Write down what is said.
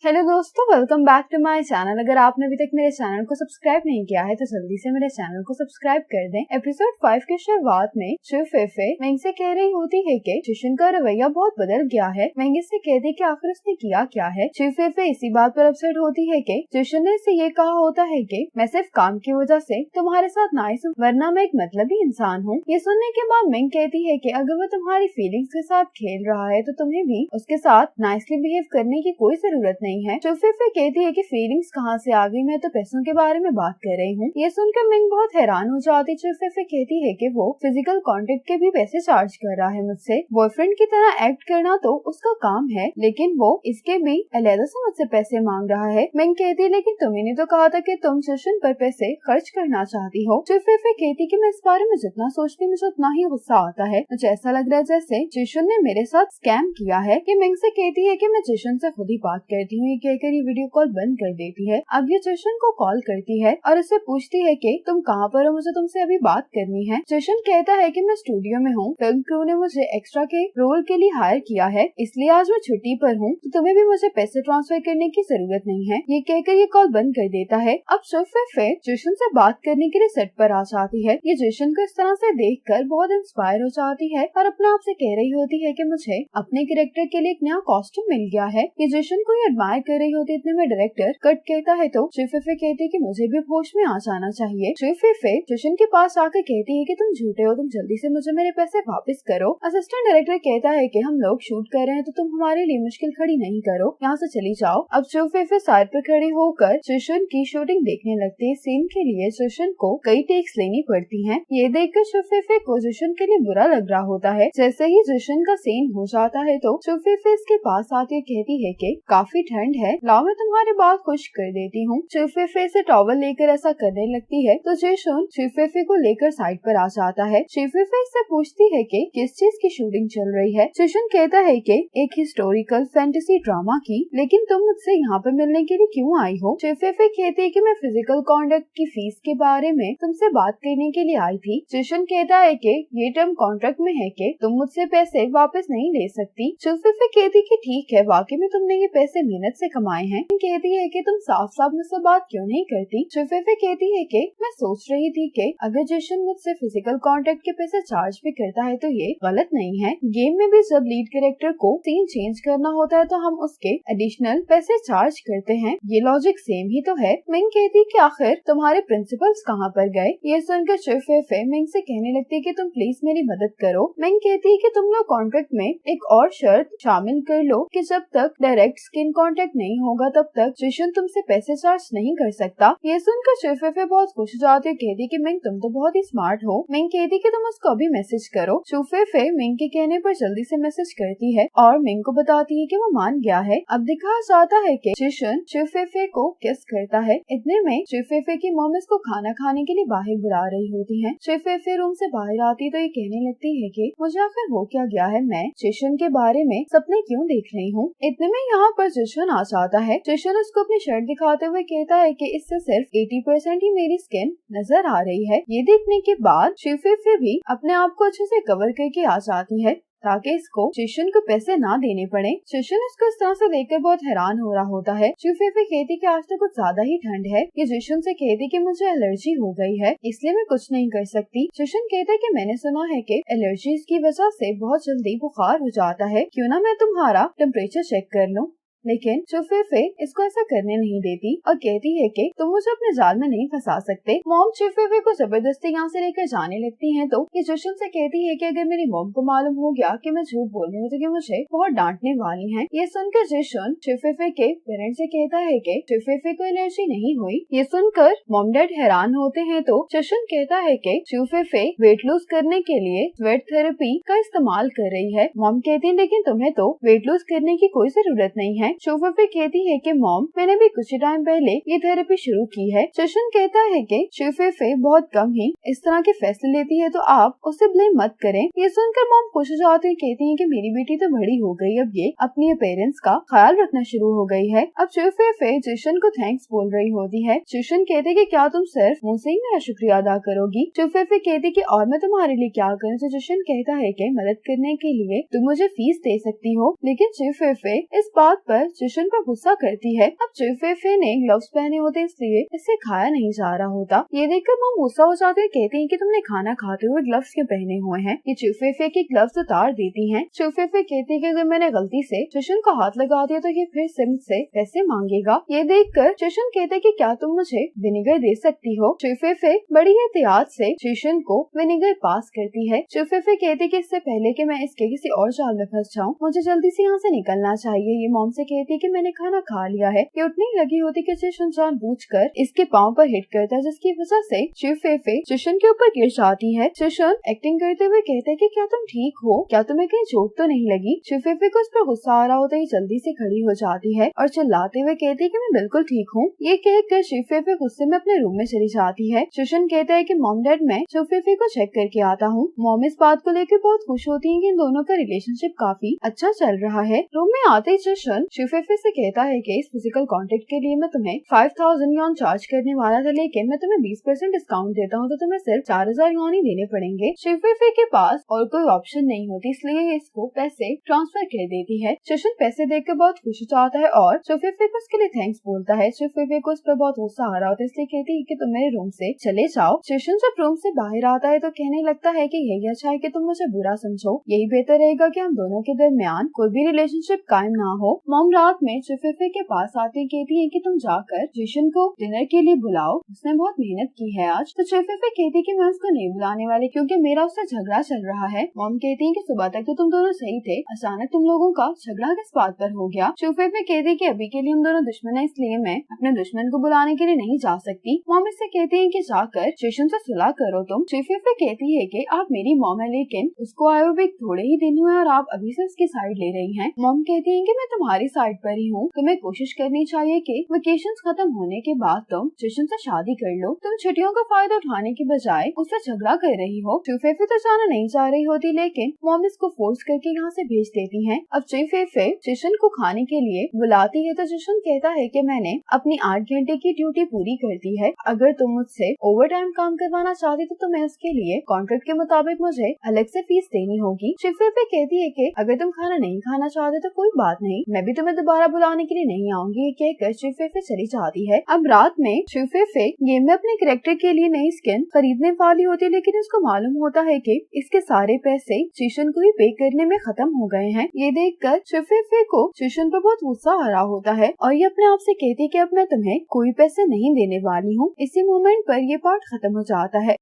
Hello दोस्तों, welcome back to my channel. अगर आपने अभी तक मेरे चैनल को सब्सक्राइब नहीं किया है तो जल्दी से मेरे चैनल को सब्सक्राइब कर दें। एपिसोड 5 की शुरुआत में शिव फेफे मेंग से कह रही होती है कि जिशन का रवैया बहुत बदल गया है। मेंग इससे कहती है कि आखिर उसने किया क्या है। शिव फेफे इसी बात पर अपसेट होती है कि जिशन ने इससे ये कहा होता है कि मैं सिर्फ काम की वजह से तुम्हारे साथ नाइस हूँ, वरना मैं एक मतलबी इंसान हूँ। ये सुनने के बाद मेंग कहती है कि अगर वो तुम्हारी फीलिंग्स के साथ खेल रहा है तो तुम्हें भी उसके साथ नाइसली बिहेव करने की कोई जरूरत नहीं है। शिव फेफे कहती है कि फीलिंग्स कहाँ से आ गई, मैं तो पैसों के बारे में बात कर रही हूँ। ये सुनकर मिंग बहुत हैरान हो जाती। शिव फेफे कहती है कि वो फिजिकल कांटेक्ट के भी पैसे चार्ज कर रहा है मुझसे। बॉयफ्रेंड की तरह एक्ट करना तो उसका काम है, लेकिन वो इसके भी अलग से मुझसे पैसे मांग रहा है। मिंग कहती है लेकिन तुम्हें तो कहा था कि तुम जिशन पर पैसे खर्च करना चाहती हो। शिव फेफे कहती कि मैं इस बारे में जितना सोचती मुझे उतना ही गुस्सा आता है। मुझे ऐसा लग रहा है जैसे जिशन ने मेरे साथ स्कैम किया है। कि मिंग से कहती है कि मैं जिशन से खुद ही बात करती हूँ। ये कहकर ये वीडियो कॉल बंद कर देती है। अब ये जिशन को कॉल करती है और उससे पूछती है कि तुम कहाँ पर हो, मुझे तुमसे अभी बात करनी है। जिशन कहता है कि मैं स्टूडियो में हूँ, फिल्म क्रू ने मुझे एक्स्ट्रा के रोल के लिए हायर किया है, इसलिए आज मैं छुट्टी पर हूँ, तो तुम्हें भी मुझे पैसे ट्रांसफर करने की जरूरत नहीं है। ये कहकर ये कॉल बंद कर देता है। अब शिव फेफे जिशन से बात करने के लिए सेट पर आ जाती है। ये जिशन को इस तरह से देखकर बहुत इंस्पायर हो जाती है और अपने आप से कह रही होती है कि मुझे अपने कैरेक्टर के लिए एक नया कॉस्ट्यूम मिल गया है। ये जिशन को एडमायर कर रही होती है। इतने में डायरेक्टर कट कहता है तो शिव फेफे कहती है कि मुझे भी होश में आ जाना चाहिए। शिव फेफे जिशन के पास आकर कहती है कि तुम झूठे हो, तुम जल्दी से मुझे मेरे पैसे वापस करो। असिस्टेंट डायरेक्टर कहता है कि हम लोग शूट कर रहे हैं तो तुम हमारे लिए मुश्किल खड़ी नहीं करो, यहाँ से चली जाओ। अब शिव फेफे साइड पर खड़े होकर जिशन की शूटिंग देखने लगती है। सीन के लिए जिशन को कई टेक्स लेनी पड़ती है। ये देखकर शिव फेफे को जिशन के लिए बुरा लग रहा होता है। जैसे ही जिशन का सीन हो जाता है तो शिव फेफे इसके पास आती कहती है कि काफी ठंड है, लाओ मैं तुम्हारे बाल खुश कर देती हूँ। शिव फेफे से टॉवल लेकर ऐसा करने लगती है तो जिशन शिव फेफे को लेकर साइड पर आ जाता है। शिव फेफे इससे पूछती है कि किस चीज की शूटिंग चल रही है। जिशन कहता है कि एक हिस्टोरिकल फैंटेसी ड्रामा की, लेकिन तुम मुझसे यहाँ पे मिलने के लिए क्यों आई हो। शिव फेफे कहती है कि मैं फिजिकल कॉन्ट्रैक्ट की फीस के बारे में तुमसे बात करने के लिए आई थी। जिशन कहता है कि ये टर्म कॉन्ट्रैक्ट में है कि तुम मुझसे पैसे वापस नहीं ले सकती। शिव फेफे कहती कि ठीक है, वाकई में तुमने ये पैसे मेहनत से कमाए हैं। कहती है कि तुम साफ साफ मुझसे बात क्यों नहीं करती। शिव फेफे कहती है कि मैं सोच रही थी कि अगर जिशन मुझसे फिजिकल कांटेक्ट के पैसे चार्ज भी करता है तो ये गलत नहीं है। गेम में भी जब लीड कैरेक्टर को सीन चेंज करना होता है तो हम उसके एडिशनल पैसे चार्ज करते हैं, ये लॉजिक सेम ही तो है। मिंग कहती कि आखिर तुम्हारे प्रिंसिपल्स कहाँ पर गए। ये सुनकर शिव फेफे मिंग से कहने लगती है कि तुम प्लीज मेरी मदद करो। मिंग कहती है कि तुम लोग कॉन्ट्रैक्ट में एक और शर्त शामिल कर लो कि जब तक डायरेक्ट स्किन कांटेक्ट नहीं होगा तब तक जिशन तुमसे पैसे चार्ज नहीं कर सकता। ये सुनकर शिव फेफे बहुत खुश हो जाती है। कहती कि मिंग तुम तो बहुत ही स्मार्ट हो। मिंग कहती कि तुम उसको अभी मैसेज करो। शिव फेफे मिंग के कहने पर जल्दी से मैसेज करती है और मिंग को बताती है कि वो मान गया है। अब दिखाया जाता है कि जिशन शिव फेफे को किस करता है। इतने में शिव फेफे की मॉम इसको खाना खाने के लिए बाहर बुला रही होती है। शिव फेफे रूम से बाहर आती तो ये कहने लगती है कि मुझे आखिर हो क्या गया है, मैं जिशन के बारे में सपने क्यों देख रही हूँ। इतने में यहाँ पर जिशन आ जाता है। जिशन उसको अपनी शर्ट दिखाते हुए कहता है कि इससे सिर्फ 80% ही मेरी स्किन नजर आ रही है। ये देखने के बाद शिव फेफे भी अपने आप को अच्छे से कवर करके आ जाती है ताकि इसको जिशन को पैसे ना देने पड़े। जिशन इसको इस तरह से देखकर बहुत हैरान हो रहा होता है। शिव फेफे कहती कि आज तो कुछ ज्यादा ही ठंड है। ये जिशन से कहती कि मुझे एलर्जी हो गई है, इसलिए मैं कुछ नहीं कर सकती। जिशन कहता है कि मैंने सुना है कि एलर्जीज की वजह से बहुत जल्दी बुखार हो जाता है, क्यों ना मैं तुम्हारा टेम्परेचर चेक कर लूं। लेकिन शिव फेफे इसको ऐसा करने नहीं देती और कहती है कि तुम मुझे अपने जाल में नहीं फंसा सकते। मॉम शिव फेफे को जबरदस्ती यहाँ से लेकर जाने लगती हैं तो ये जिशन से कहती है कि अगर मेरी मॉम को मालूम हो गया कि मैं झूठ बोल रही हूँ तो मुझे बहुत डांटने वाली हैं। ये सुनकर जिशन शिव फेफे के पेरेंट्स से कहता है कि शिव फेफे को एलर्जी नहीं हुई। ये सुनकर मॉम डैड हैरान होते हैं तो जिशन कहता है कि शिव फेफे वेट लूज करने के लिए स्वेट थेरेपी का इस्तेमाल कर रही है। मॉम कहती है लेकिन तुम्हें तो वेट लूज करने की कोई जरूरत नहीं है। शिव फेफे कहती है कि मॉम मैंने भी कुछ टाइम पहले ये थेरेपी शुरू की है। जिशन कहता है कि शिव फेफे बहुत कम ही इस तरह के फैसले लेती है तो आप उसे ब्लेम मत करें। ये सुनकर मॉम खुश हो जाती है। कहती है कि मेरी बेटी तो बड़ी हो गई, अब ये अपनी अपीयरेंस का ख्याल रखना शुरू हो गई है। अब शिव फेफे जिशन को थैंक्स बोल रही होती है। जिशन कहते कि क्या तुम सिर्फ मुझसे ही मेरा शुक्रिया अदा करोगी। शिव फेफे कहती कि और मैं तुम्हारे लिए क्या करूँ। तो जिशन कहता है कि मदद करने के लिए तुम मुझे फीस दे सकती हो। लेकिन शिव फेफे इस बात पर देखकर चुशन पर गुस्सा करती है। अब चुफेफे ने ग्लव्स पहने होते इसलिए इसे खाया नहीं जा रहा होता। ये देखकर मॉम गुस्सा हो जाते हैं, कहती हैं कि तुमने खाना खाते हुए ग्लव्स क्यों पहने हुए हैं। ये चुफेफे के ग्लव्स उतार देती हैं। चुफेफे कहती है कि अगर मैंने गलती से चुशन को हाथ लगा दिया तो ये फिर से मुझसे पैसे मांगेगा। ये देखकर चुशन कहते कि क्या तुम मुझे विनेगर दे सकती हो। चुफेफे बड़ी एहतियात से चुशन को विनेगर पास करती है। चुफेफे कहती कि इससे पहले कि मैं इसके किसी और जाल में फंस जाऊं, मुझे जल्दी से यहाँ से निकलना चाहिए। ये मॉम से कहती है कि मैंने खाना खा लिया है। ये उतनी लगी होती कि चुशन जानबूझकर इसके पाँव पर हिट करता है, जिसकी वजह से चुफेफे चुशन के ऊपर गिर जाती है। चुशन एक्टिंग करते हुए कहते हैं कि क्या तुम ठीक हो, क्या तुम्हें कहीं चोट तो नहीं लगी। चुफेफे को उस पर गुस्सा आ रहा होता है, जल्दी से खड़ी हो जाती है और चिल्लाते हुए कहती है कि मैं बिल्कुल ठीक हूँ। ये कहकर चुफेफे गुस्से में अपने रूम में चली जाती है। चुशन कहता है कि मॉम डैड मैं चुफेफे को चेक करके आता हूँ। मॉम इस बात को लेकर बहुत खुश होती है कि इन दोनों का रिलेशनशिप काफी अच्छा चल रहा है। रूम में आते ही चुशन चुफेफे से कहता है कि इस फिजिकल कॉन्टेक्ट के लिए मैं तुम्हें 5000 यॉन चार्ज करने वाला था, लेकिन मैं तुम्हें 20% डिस्काउंट देता हूँ, तो तुम्हें सिर्फ 4000 यॉन ही देने पड़ेंगे। चुफेफे के पास और कोई ऑप्शन नहीं होती, इसलिए इसको पैसे ट्रांसफर कर देती है। चुशन पैसे देखकर बहुत खुश हो जाता है और चुफेफे को उसके लिए थैंक्स बोलता है। चुफेफे को उस पर बहुत गुस्सा आ रहा होता है, इसलिए कहती है कि तुम मेरे रूम से चले जाओ। चुशन जब रूम से बाहर आता है तो कहने लगता है कि यही अच्छा है कि तुम मुझे बुरा समझो, यही बेहतर रहेगा कि हम दोनों के दरमियान कोई भी रिलेशनशिप कायम ना हो। मॉम रात में चुफेफे के पास आती कहती है कि तुम जाकर चुशन को डिनर के लिए बुलाओ, उसने बहुत मेहनत की है आज। तो चुफेफे कहती कि मैं उसको नहीं बुलाने वाली क्योंकि मेरा उससे झगड़ा चल रहा है। मॉम कहती है कि सुबह तक तो तुम दोनों सही थे, अचानक तुम लोगों का झगड़ा किस बात पर हो गया। चुफेफे कहती कि अभी के लिए हम दोनों दुश्मन है, इसलिए मैं अपने दुश्मन को बुलाने के लिए नहीं जा सकती। मॉम इससे कहती है कि जाकर चुशन से सुलह करो तुम। चुफेफे कहती है कि आप मेरी मॉम है, लेकिन उसको आए हुए थोड़े ही दिन हुए और आप अभी से उसकी साइड ले रही हैं। मॉम कहती है कि मैं तुम्हारी साइड पर ही हूँ, तुम्हें कोशिश करनी चाहिए कि वेकेशंस खत्म होने के बाद तुम चुशन से शादी कर लो। तुम छुट्टियों का फायदा उठाने के बजाय उससे झगड़ा कर रही हो। चुफेफे तो जाना नहीं चाह रही होती, लेकिन मॉम इसको फोर्स करके यहाँ से भेज देती हैं। अब चुफेफे चुशन को खाने के लिए बुलाती है तो चुशन कहता है कि मैंने अपनी 8 घंटे की ड्यूटी पूरी कर दी है, अगर तुम मुझसे ओवर टाइम काम करवाना चाहती तो मैं उसके लिए कॉन्ट्रैक्ट के मुताबिक मुझे अलग से फीस देनी होगी। चुफेफे कहती है कि अगर तुम खाना नहीं खाना चाहते तो कोई बात नहीं, मैं भी तुम्हें दोबारा बुलाने के लिए नहीं आऊंगी। ये कहकर चुफेफे चली जाती है। अब रात में चुफेफे गेम में अपने कैरेक्टर के लिए नई स्किन खरीदने वाली होती है, लेकिन उसको मालूम होता है कि इसके सारे पैसे चुशन को ही पे करने में खत्म हो गए हैं। ये देखकर चुफेफे को चुशन पर बहुत गुस्सा आ रहा होता है और ये अपने आप से कहती कि अब मैं तुम्हें कोई पैसे नहीं देने वाली हूँ। इसी मोमेंट पर ये पार्ट खत्म हो जाता है।